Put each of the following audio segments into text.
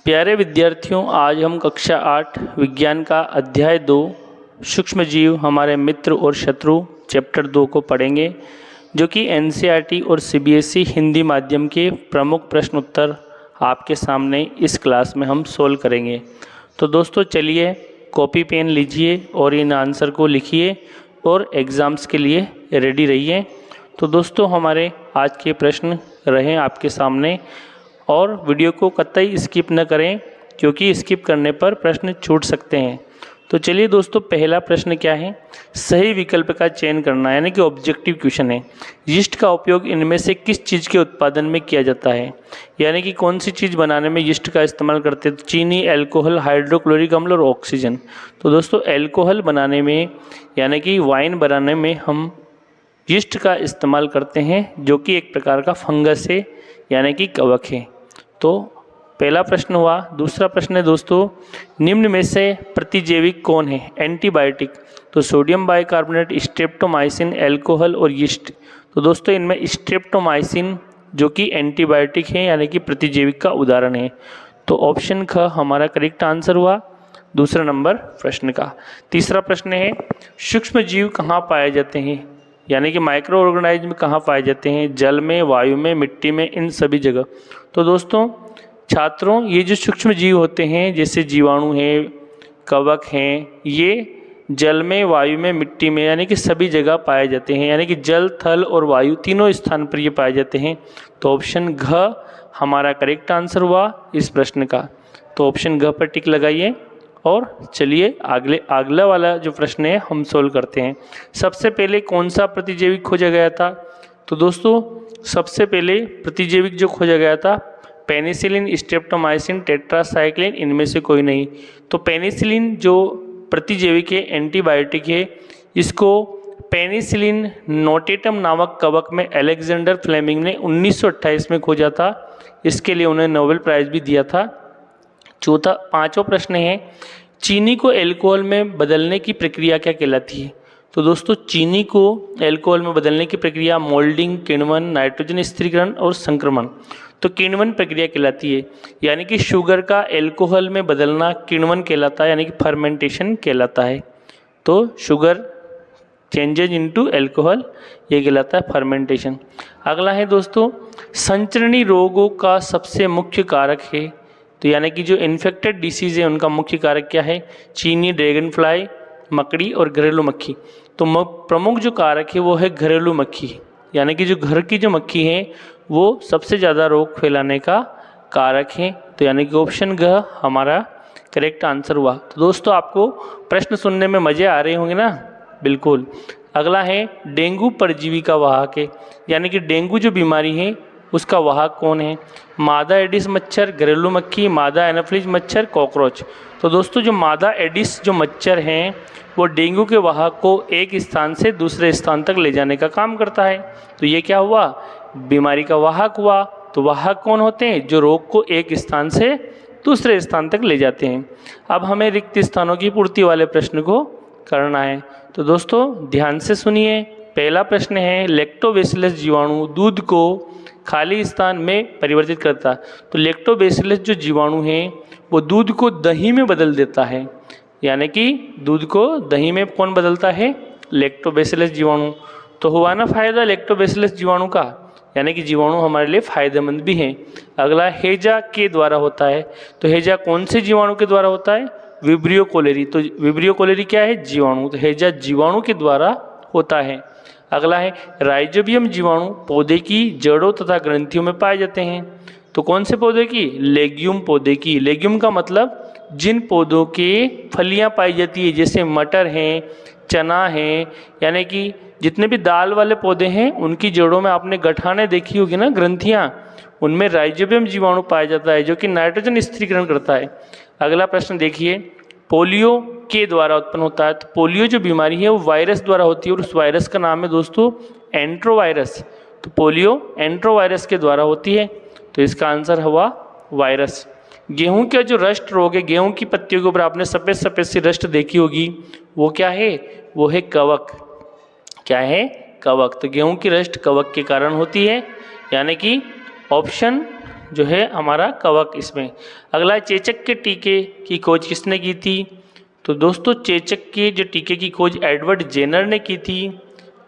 प्यारे विद्यार्थियों, आज हम कक्षा 8 विज्ञान का अध्याय 2 सूक्ष्म जीव हमारे मित्र और शत्रु चैप्टर 2 को पढ़ेंगे, जो कि एनसीईआरटी और सीबीएसई हिंदी माध्यम के प्रमुख प्रश्न उत्तर आपके सामने इस क्लास में हम सोल्व करेंगे। तो दोस्तों चलिए कॉपी पेन लीजिए और इन आंसर को लिखिए और एग्ज़ाम्स के लिए रेडी रहिए। तो दोस्तों हमारे आज के प्रश्न रहें आपके सामने और वीडियो को कतई स्किप न करें, क्योंकि स्किप करने पर प्रश्न छूट सकते हैं। तो चलिए दोस्तों, पहला प्रश्न क्या है, सही विकल्प का चयन करना, यानी कि ऑब्जेक्टिव क्वेश्चन है। यीस्ट का उपयोग इनमें से किस चीज़ के उत्पादन में किया जाता है, यानी कि कौन सी चीज़ बनाने में यीस्ट का इस्तेमाल करते हैं। तो चीनी, अल्कोहल, हाइड्रोक्लोरिक अम्ल और ऑक्सीजन। तो दोस्तों अल्कोहल बनाने में यानी कि वाइन बनाने में हम यीस्ट का इस्तेमाल करते हैं, जो कि एक प्रकार का फंगस है यानी कि कवक है। तो पहला प्रश्न हुआ। दूसरा प्रश्न है दोस्तों, निम्न में से प्रतिजैविक कौन है, एंटीबायोटिक। तो सोडियम बाइकार्बोनेट, स्ट्रेप्टोमाइसिन, अल्कोहल और यीस्ट। तो दोस्तों इनमें स्ट्रेप्टोमाइसिन जो कि एंटीबायोटिक है यानी कि प्रतिजैविक का उदाहरण है। तो ऑप्शन ख हमारा करेक्ट आंसर हुआ दूसरा नंबर प्रश्न का। तीसरा प्रश्न है, सूक्ष्म जीव कहाँ पाए जाते हैं, यानी कि माइक्रो ऑर्गेनाइज्म कहाँ पाए जाते हैं, जल में, वायु में, मिट्टी में, इन सभी जगह। तो दोस्तों छात्रों, ये जो सूक्ष्म जीव होते हैं जैसे जीवाणु हैं, कवक हैं, ये जल में, वायु में, मिट्टी में यानी कि सभी जगह पाए जाते हैं, यानी कि जल, थल और वायु तीनों स्थान पर ये पाए जाते हैं। तो ऑप्शन घ हमारा करेक्ट आंसर हुआ इस प्रश्न का। तो ऑप्शन घ पर टिक लगाइए और चलिए अगला वाला जो प्रश्न है हम सोल्व करते हैं। सबसे पहले कौन सा प्रतिजैविक खोजा गया था। तो दोस्तों सबसे पहले प्रतिजैविक जो खोजा गया था पेनिसिलिन, स्ट्रेप्टोमाइसिन, टेट्रासाइक्लिन, इनमें से कोई नहीं। तो पेनिसिलिन जो प्रतिजैविक है, एंटीबायोटिक है, इसको पेनिसिलिन नोटेटम नामक कवक में अलेक्जेंडर फ्लेमिंग ने 1928 में खोजा था। इसके लिए उन्हें नोबेल प्राइज़ भी दिया था। चौथा पांचवा प्रश्न है, चीनी को अल्कोहल में बदलने की प्रक्रिया क्या कहलाती है। तो दोस्तों चीनी को अल्कोहल में बदलने की प्रक्रिया मोल्डिंग, किण्वन, नाइट्रोजन स्थिरीकरण और संक्रमण। तो किण्वन प्रक्रिया कहलाती है, यानी कि शुगर का अल्कोहल में बदलना किण्वन कहलाता है, यानी कि फर्मेंटेशन कहलाता है। तो शुगर चेंजेज इनटू अल्कोहल ये कहलाता है फर्मेंटेशन। अगला है दोस्तों, संचरणी रोगों का सबसे मुख्य कारक है। तो यानी कि जो इन्फेक्टेड डिसीज़ है उनका मुख्य कारक क्या है, चीनी, ड्रैगन फ्लाई, मकड़ी और घरेलू मक्खी। तो प्रमुख जो कारक है वो है घरेलू मक्खी, यानी कि जो घर की जो मक्खी है वो सबसे ज़्यादा रोग फैलाने का कारक है। तो यानी कि ऑप्शन घ हमारा करेक्ट आंसर हुआ। तो दोस्तों आपको प्रश्न सुनने में मज़े आ रहे होंगे ना, बिल्कुल। अगला है, डेंगू परजीवी का वाहक है, यानी कि डेंगू जो बीमारी है उसका वाहक कौन है। मादा एडिस मच्छर, घरेलू मक्खी, मादा एनाफिलीज मच्छर, कॉकरोच। तो दोस्तों जो मादा एडिस जो मच्छर हैं वो डेंगू के वाहक को एक स्थान से दूसरे स्थान तक ले जाने का काम करता है। तो ये क्या हुआ, बीमारी का वाहक हुआ। तो वाहक कौन होते हैं, जो रोग को एक स्थान से दूसरे स्थान तक ले जाते हैं। अब हमें रिक्त स्थानों की पूर्ति वाले प्रश्न को करना है। तो दोस्तों ध्यान से सुनिए। पहला प्रश्न है, लैक्टोबैसिलस जीवाणु दूध को खाली स्थान में परिवर्तित करता है। तो लैक्टोबैसिलस जो जीवाणु है वो दूध को दही में बदल देता है, यानी कि दूध को दही में कौन बदलता है, लैक्टोबैसिलस जीवाणु। तो हुआ ना फायदा लैक्टोबैसिलस जीवाणु का, यानी कि जीवाणु हमारे लिए फायदेमंद भी हैं। अगला हेजा के द्वारा होता है। तो हेजा कौन से जीवाणु के द्वारा होता है, विब्रियो कोलेरी। तो विब्रियो कोलेरी क्या है, जीवाणु। तो हेजा जीवाणु के द्वारा होता है। अगला है, राइजोबियम जीवाणु पौधे की जड़ों तथा ग्रंथियों में पाए जाते हैं। तो कौन से पौधे की, लेग्यूम पौधे की। लेग्यूम का मतलब जिन पौधों के फलियां पाई जाती है, जैसे मटर हैं, चना हैं, यानी कि जितने भी दाल वाले पौधे हैं उनकी जड़ों में आपने गठाने देखी होगी ना, ग्रंथियां, उनमें राइजोबियम जीवाणु पाया जाता है, जो कि नाइट्रोजन स्थिरीकरण करता है। अगला प्रश्न देखिए, पोलियो के द्वारा उत्पन्न होता है। तो पोलियो जो बीमारी है वो वायरस द्वारा होती है और उस वायरस का नाम है दोस्तों एंट्रोवायरस। तो पोलियो एंट्रोवायरस के द्वारा होती है। तो इसका आंसर हुआ वायरस। गेहूं का जो रस्ट रोग है, गेहूं की पत्तियों के ऊपर आपने सफ़ेद सफ़ेद सी रस्ट देखी होगी, वो क्या है, वो है कवक। क्या है, कवक। तो गेहूं की रस्ट कवक के कारण होती है, यानी कि ऑप्शन जो है हमारा कवक इसमें। अगला चेचक के टीके की खोज किसने की थी? तो दोस्तों चेचक के जो टीके की खोज एडवर्ड जेनर ने की थी,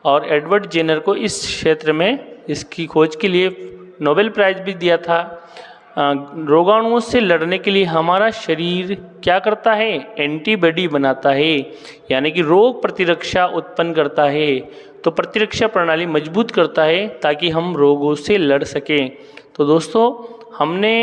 और एडवर्ड जेनर को इस क्षेत्र में इसकी खोज के लिए नोबेल प्राइज भी दिया था। रोगाणुओं से लड़ने के लिए हमारा शरीर क्या करता है? एंटीबॉडी बनाता है, यानी कि रोग प्रतिरक्षा उत्पन्न करता है। तो प्रतिरक्षा प्रणाली मजबूत करता है ताकि हम रोगों से लड़ सकें। तो दोस्तों हमने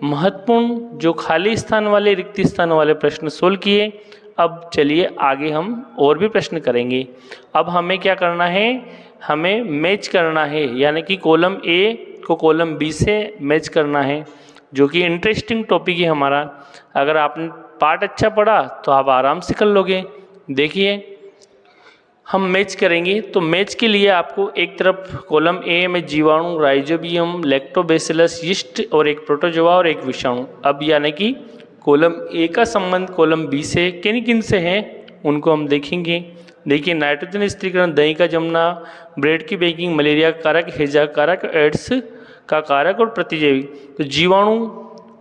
महत्वपूर्ण जो खाली स्थान वाले, रिक्त स्थान वाले प्रश्न सोल्व किए। अब चलिए आगे हम और भी प्रश्न करेंगे। अब हमें क्या करना है? हमें मैच करना है, यानी कि कॉलम ए को कॉलम बी से मैच करना है, जो कि इंटरेस्टिंग टॉपिक है हमारा। अगर आपने पार्ट अच्छा पढ़ा तो आप आराम से कर लोगे। देखिए हम मैच करेंगे, तो मैच के लिए आपको एक तरफ कॉलम ए में जीवाणु, राइजोबियम, लैक्टोबैसिलस, यीस्ट और एक प्रोटोजोआ और एक विषाणु। अब यानी कि कॉलम ए का संबंध कॉलम बी से किन किन से है उनको हम देखेंगे। देखिए नाइट्रोजन स्थिरीकरण, दही का जमना, ब्रेड की बेकिंग, मलेरिया का कारक, हैजा कारक, एड्स का कारक और प्रतिजैविक। तो जीवाणु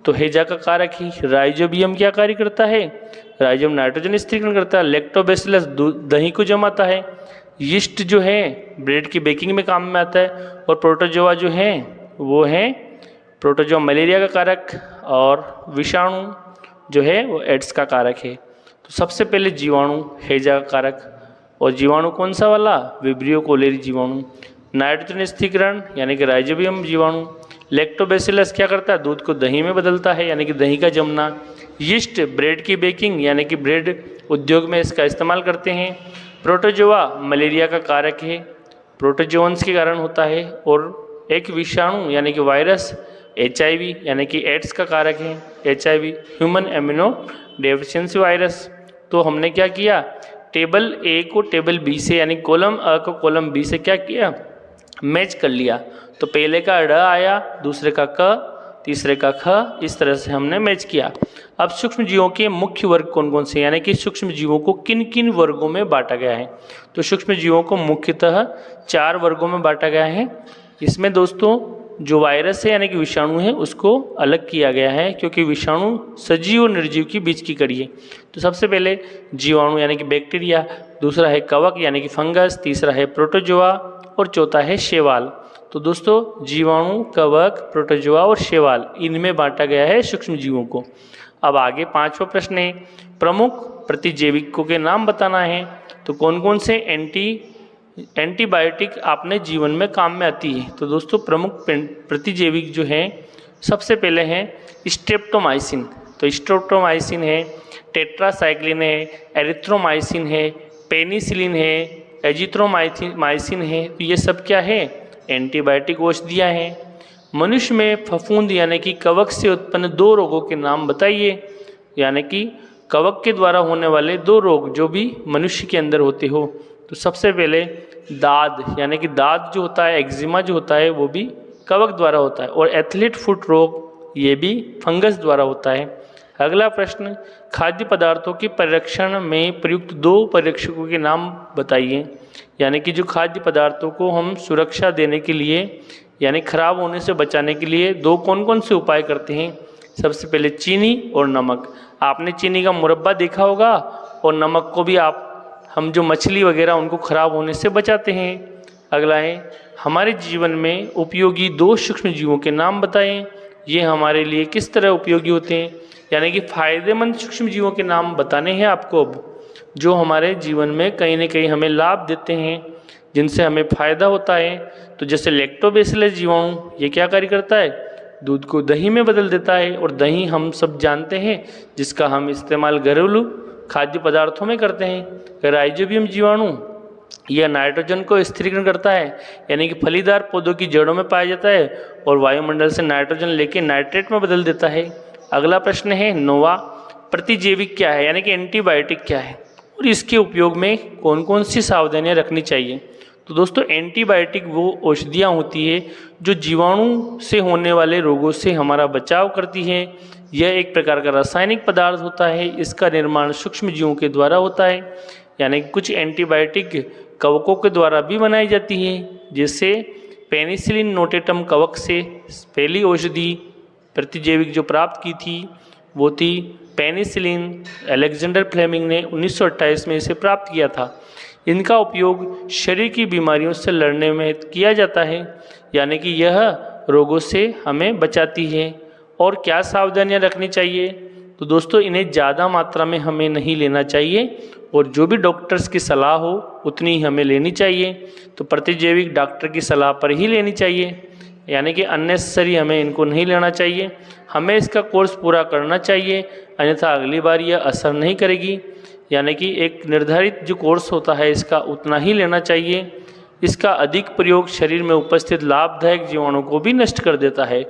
तो हैजा का कारक ही। राइजोबियम क्या कार्य करता है? राइजोबियम नाइट्रोजन स्थिरीकरण करता है। लैक्टोबैसिलस दही को जमाता है। यीस्ट जो है ब्रेड की बेकिंग में काम में आता है। और प्रोटोजोआ जो है वो है प्रोटोजोआ मलेरिया का कारक, और विषाणु जो है वो एड्स का कारक है। तो सबसे पहले जीवाणु हैजा का कारक, और जीवाणु कौन सा वाला? विब्रियो कोलेरी जीवाणु। नाइट्रोजन स्थिरीकरण यानी कि राइजोबियम जीवाणु। लैक्टोबैसिलस क्या करता है? दूध को दही में बदलता है, यानी कि दही का जमना। यीस्ट ब्रेड की बेकिंग, यानी कि ब्रेड उद्योग में इसका इस्तेमाल करते हैं। प्रोटोजोआ मलेरिया का कारक है, प्रोटोजोन्स के कारण होता है। और एक विषाणु यानी कि वायरस HIV यानी कि एड्स का कारक है। HIV human amino deficiency virus. तो हमने क्या किया? टेबल ए को टेबल बी से, यानी कॉलम अ को कॉलम बी से क्या किया? मैच कर लिया। तो पहले का ड आया, दूसरे का क, तीसरे का ख, इस तरह से हमने मैच किया। अब सूक्ष्म जीवों के मुख्य वर्ग कौन कौन से, यानी कि सूक्ष्म जीवों को किन किन वर्गों में बांटा गया है? तो सूक्ष्म जीवों को मुख्यतः 4 वर्गों में बांटा गया है। इसमें दोस्तों जो वायरस है यानी कि विषाणु है उसको अलग किया गया है, क्योंकि विषाणु सजीव और निर्जीव के बीच की कड़ी है। तो सबसे पहले जीवाणु यानी कि बैक्टीरिया, दूसरा है कवक यानी कि फंगस, तीसरा है प्रोटोजोआ और चौथा है शैवाल। तो दोस्तों जीवाणु, कवक, प्रोटोजोआ और शैवाल, इनमें बांटा गया है सूक्ष्म जीवों को। अब आगे 5वां प्रश्न है, प्रमुख प्रतिजैविकों के नाम बताना है। तो कौन कौन से एंटीबायोटिक आपने जीवन में काम में आती है? तो दोस्तों प्रमुख प्रतिजैविक जो हैं, सबसे पहले हैं स्ट्रेप्टोमाइसिन। तो स्ट्रेप्टोमाइसिन है, टेट्रासाइक्लिन है, एरिथ्रोमाइसिन है, पेनिसिलिन है, एजिथ्रोमाइसिन है। तो ये सब क्या है? एंटीबायोटिक औषधियाँ हैं। मनुष्य में फफूंद यानी कि कवक से उत्पन्न 2 रोगों के नाम बताइए, यानी कि कवक के द्वारा होने वाले 2 रोग जो भी मनुष्य के अंदर होते हो। तो सबसे पहले दाद यानी कि दाद जो होता है, एक्जिमा जो होता है, वो भी कवक द्वारा होता है। और एथलीट फुट रोग ये भी फंगस द्वारा होता है। अगला प्रश्न, खाद्य पदार्थों के परिरक्षण में प्रयुक्त 2 परिरक्षकों के नाम बताइए, यानी कि जो खाद्य पदार्थों को हम सुरक्षा देने के लिए यानी खराब होने से बचाने के लिए 2 कौन कौन से उपाय करते हैं? सबसे पहले चीनी और नमक। आपने चीनी का मुरब्बा देखा होगा, और नमक को भी हम जो मछली वगैरह उनको खराब होने से बचाते हैं। अगला है, हमारे जीवन में उपयोगी 2 सूक्ष्म जीवों के नाम बताएं, ये हमारे लिए किस तरह उपयोगी होते हैं, यानी कि फायदेमंद सूक्ष्म जीवों के नाम बताने हैं आपको अब, जो हमारे जीवन में कहीं ना कहीं हमें लाभ देते हैं, जिनसे हमें फायदा होता है। तो जैसे लैक्टोबैसिलस जीवाणु, ये क्या कार्य करता है? दूध को दही में बदल देता है, और दही हम सब जानते हैं जिसका हम इस्तेमाल घरेलू खाद्य पदार्थों में करते हैं। राइजोबियम जीवाणु यह नाइट्रोजन को स्थिरीकरण करता है, यानी कि फलीदार पौधों की जड़ों में पाया जाता है, और वायुमंडल से नाइट्रोजन लेके नाइट्रेट में बदल देता है। अगला प्रश्न है, नोवा प्रतिजैविक क्या है, यानी कि एंटीबायोटिक क्या है, और इसके उपयोग में कौन कौन सी सावधानियां रखनी चाहिए? तो दोस्तों एंटीबायोटिक वो औषधियाँ होती है जो जीवाणु से होने वाले रोगों से हमारा बचाव करती है। यह एक प्रकार का रासायनिक पदार्थ होता है, इसका निर्माण सूक्ष्म जीवों के द्वारा होता है, यानी कुछ एंटीबायोटिक कवकों के द्वारा भी बनाई जाती है, जैसे पेनिसिलिन नोटेटम कवक से पहली औषधि प्रतिजैविक जो प्राप्त की थी वो थी पेनिसिलिन। अलेक्जेंडर फ्लेमिंग ने 1928 में इसे प्राप्त किया था। इनका उपयोग शरीर की बीमारियों से लड़ने में किया जाता है, यानी कि यह रोगों से हमें बचाती है। और क्या सावधानियां रखनी चाहिए? तो दोस्तों इन्हें ज़्यादा मात्रा में हमें नहीं लेना चाहिए और जो भी डॉक्टर्स की सलाह हो उतनी ही हमें लेनी चाहिए। तो प्रतिजैविक डॉक्टर की सलाह पर ही लेनी चाहिए, यानी कि अननेसेसरी हमें इनको नहीं लेना चाहिए। हमें इसका कोर्स पूरा करना चाहिए, अन्यथा अगली बार यह असर नहीं करेगी। यानी कि एक निर्धारित जो कोर्स होता है इसका उतना ही लेना चाहिए। इसका अधिक प्रयोग शरीर में उपस्थित लाभदायक जीवाणु को भी नष्ट कर देता है।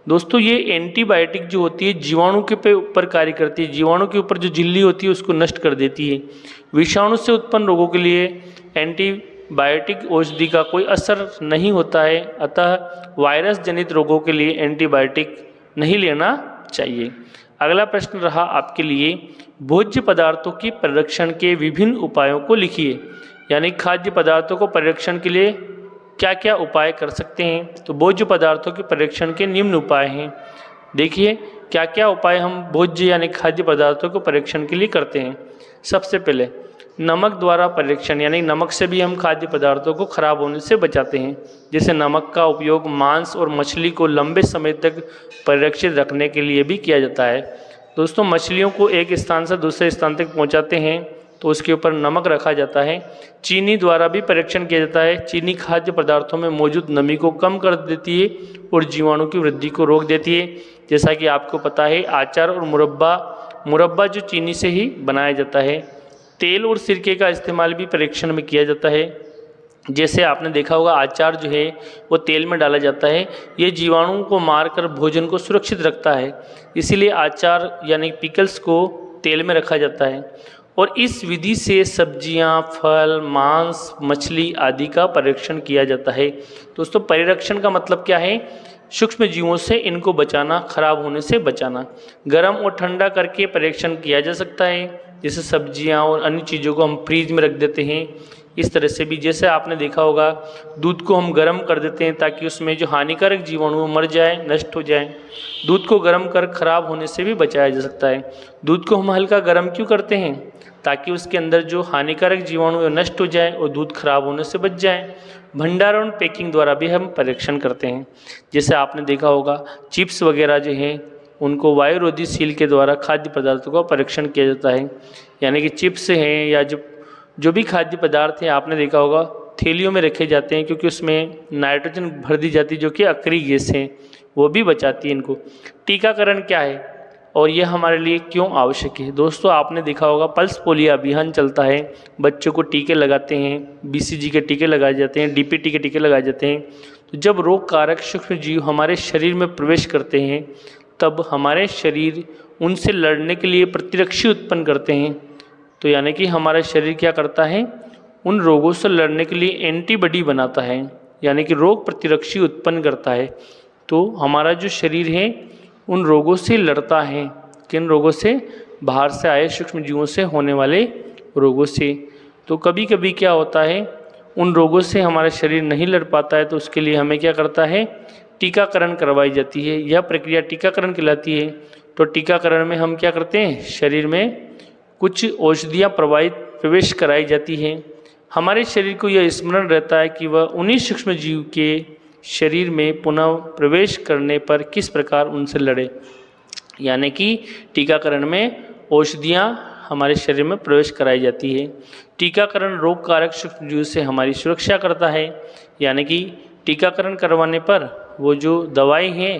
दोस्तों ये एंटीबायोटिक जो होती है जीवाणु के ऊपर कार्य करती है, जीवाणु के ऊपर जो झिल्ली होती है उसको नष्ट कर देती है। विषाणु से उत्पन्न रोगों के लिए एंटीबायोटिक औषधि का कोई असर नहीं होता है, अतः वायरस जनित रोगों के लिए एंटीबायोटिक नहीं लेना चाहिए। अगला प्रश्न रहा आपके लिए, भोज्य पदार्थों की परिरक्षण के विभिन्न उपायों को लिखिए। यानी खाद्य पदार्थों को परिरक्षण के लिए क्या क्या उपाय कर सकते हैं। तो भोज्य पदार्थों के परिरक्षण के निम्न उपाय हैं। देखिए क्या क्या उपाय हम भोज्य यानी खाद्य पदार्थों को परिरक्षण के लिए करते हैं। सबसे पहले नमक द्वारा परिरक्षण, यानी नमक से भी हम खाद्य पदार्थों को खराब होने से बचाते हैं। जैसे नमक का उपयोग मांस और मछली को लंबे समय तक परिरक्षित रखने के लिए भी किया जाता है। दोस्तों मछलियों को एक स्थान से दूसरे स्थान तक पहुंचाते हैं तो उसके ऊपर नमक रखा जाता है। चीनी द्वारा भी परीक्षण किया जाता है। चीनी खाद्य पदार्थों में मौजूद नमी को कम कर देती है और जीवाणु की वृद्धि को रोक देती है। जैसा कि आपको पता है अचार और मुरब्बा जो चीनी से ही बनाया जाता है। तेल और सिरके का इस्तेमाल भी परीक्षण में किया जाता है। जैसे आपने देखा होगा अचार जो है वो तेल में डाला जाता है, ये जीवाणुओं को मारकर भोजन को सुरक्षित रखता है, इसीलिए अचार यानी पिकल्स को तेल में रखा जाता है। और इस विधि से सब्जियां, फल, मांस, मछली आदि का परीक्षण किया जाता है। दोस्तों परिरक्षण का मतलब क्या है? सूक्ष्म जीवों से इनको बचाना, खराब होने से बचाना। गर्म और ठंडा करके परीक्षण किया जा सकता है। जैसे सब्जियां और अन्य चीज़ों को हम फ्रीज में रख देते हैं, इस तरह से भी। जैसे आपने देखा होगा दूध को हम गर्म कर देते हैं ताकि उसमें जो हानिकारक जीवाणु मर जाए, नष्ट हो जाए। दूध को गर्म कर खराब होने से भी बचाया जा सकता है। दूध को हम हल्का गर्म क्यों करते हैं? ताकि उसके अंदर जो हानिकारक जीवाणु नष्ट हो जाए और दूध खराब होने से बच जाए। भंडारण पैकिंग द्वारा भी हम परीक्षण करते हैं। जैसे आपने देखा होगा चिप्स वगैरह जो हैं उनको वायुरोधी सील के द्वारा खाद्य पदार्थों का परीक्षण किया जाता है। यानी कि चिप्स हैं या जो भी खाद्य पदार्थ हैं आपने देखा होगा थैलियों में रखे जाते हैं, क्योंकि उसमें नाइट्रोजन भर दी जाती है जो कि अक्रिय गैस है, वो भी बचाती है इनको। टीकाकरण क्या है और यह हमारे लिए क्यों आवश्यक है? दोस्तों आपने देखा होगा पल्स पोलियो अभियान चलता है, बच्चों को टीके लगाते हैं, BCG के टीके लगाए जाते हैं, DPT के टीके लगाए जाते हैं। तो जब रोग कारक सूक्ष्म जीव हमारे शरीर में प्रवेश करते हैं तब हमारे शरीर उनसे लड़ने के लिए प्रतिरक्षी उत्पन्न करते हैं। तो यानी कि हमारा शरीर क्या करता है? उन रोगों से लड़ने के लिए एंटीबॉडी बनाता है, यानी कि रोग प्रतिरक्षी उत्पन्न करता है। तो हमारा जो शरीर है उन रोगों से लड़ता है। किन रोगों से? बाहर से आए सूक्ष्म जीवों से होने वाले रोगों से। तो कभी कभी क्या होता है उन रोगों से हमारा शरीर नहीं लड़ पाता है, तो उसके लिए हमें क्या करता है? टीकाकरण करवाई जाती है। यह प्रक्रिया टीकाकरण कहलाती है। तो टीकाकरण में हम क्या करते हैं? शरीर में कुछ औषधियाँ प्रवेश कराई जाती हैं। हमारे शरीर को यह स्मरण रहता है कि वह उन्हीं सूक्ष्म जीव के शरीर में पुनः प्रवेश करने पर किस प्रकार उनसे लड़े। यानी कि टीकाकरण में औषधियाँ हमारे शरीर में प्रवेश कराई जाती है। टीकाकरण रोग कारक सूक्ष्म जीव से हमारी सुरक्षा करता है। यानी कि टीकाकरण करवाने पर वो जो दवाई है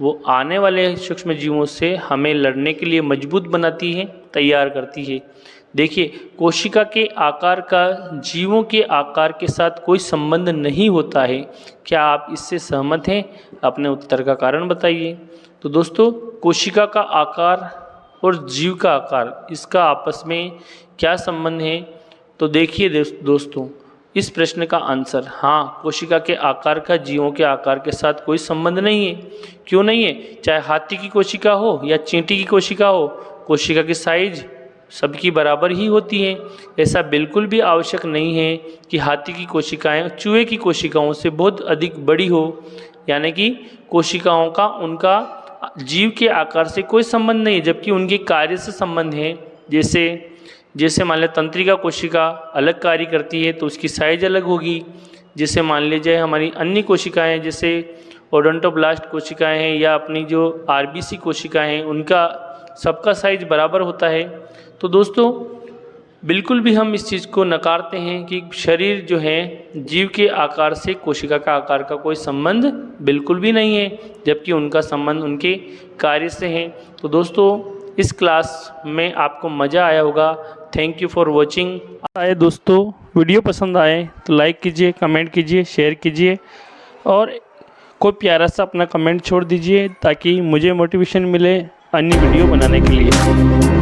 वो आने वाले सूक्ष्म जीवों से हमें लड़ने के लिए मजबूत बनाती है, तैयार करती है। देखिए कोशिका के आकार का जीवों के आकार के साथ कोई संबंध नहीं होता है। क्या आप इससे सहमत हैं? अपने उत्तर का कारण बताइए। तो दोस्तों कोशिका का आकार और जीव का आकार, इसका आपस में क्या संबंध है? तो देखिए दोस्तों इस प्रश्न का आंसर हाँ, कोशिका के आकार का जीवों के आकार के साथ कोई संबंध नहीं है। क्यों नहीं है? चाहे हाथी की कोशिका हो या चींटी की कोशिका हो, कोशिका की साइज सबकी बराबर ही होती है। ऐसा बिल्कुल भी आवश्यक नहीं है कि हाथी की कोशिकाएं चूहे की कोशिकाओं से बहुत अधिक बड़ी हो। यानी कि कोशिकाओं का उनका जीव के आकार से कोई संबंध नहीं है, जबकि उनके कार्य से संबंध है। जैसे मान लें तंत्रिका कोशिका अलग कार्य करती है तो उसकी साइज अलग होगी। जैसे मान लीजिए हमारी अन्य कोशिकाएं जैसे ओडोंटोब्लास्ट कोशिकाएं हैं या अपनी जो आरबीसी कोशिकाएं हैं, उनका सबका साइज बराबर होता है। तो दोस्तों बिल्कुल भी हम इस चीज़ को नकारते हैं कि शरीर जो है जीव के आकार से कोशिका का आकार का कोई संबंध बिल्कुल भी नहीं है, जबकि उनका संबंध उनके कार्य से है। तो दोस्तों इस क्लास में आपको मज़ा आया होगा। Thank you for watching. आए दोस्तों वीडियो पसंद आए तो लाइक कीजिए, कमेंट कीजिए, शेयर कीजिए और कोई प्यारा सा अपना कमेंट छोड़ दीजिए ताकि मुझे मोटिवेशन मिले अन्य वीडियो बनाने के लिए।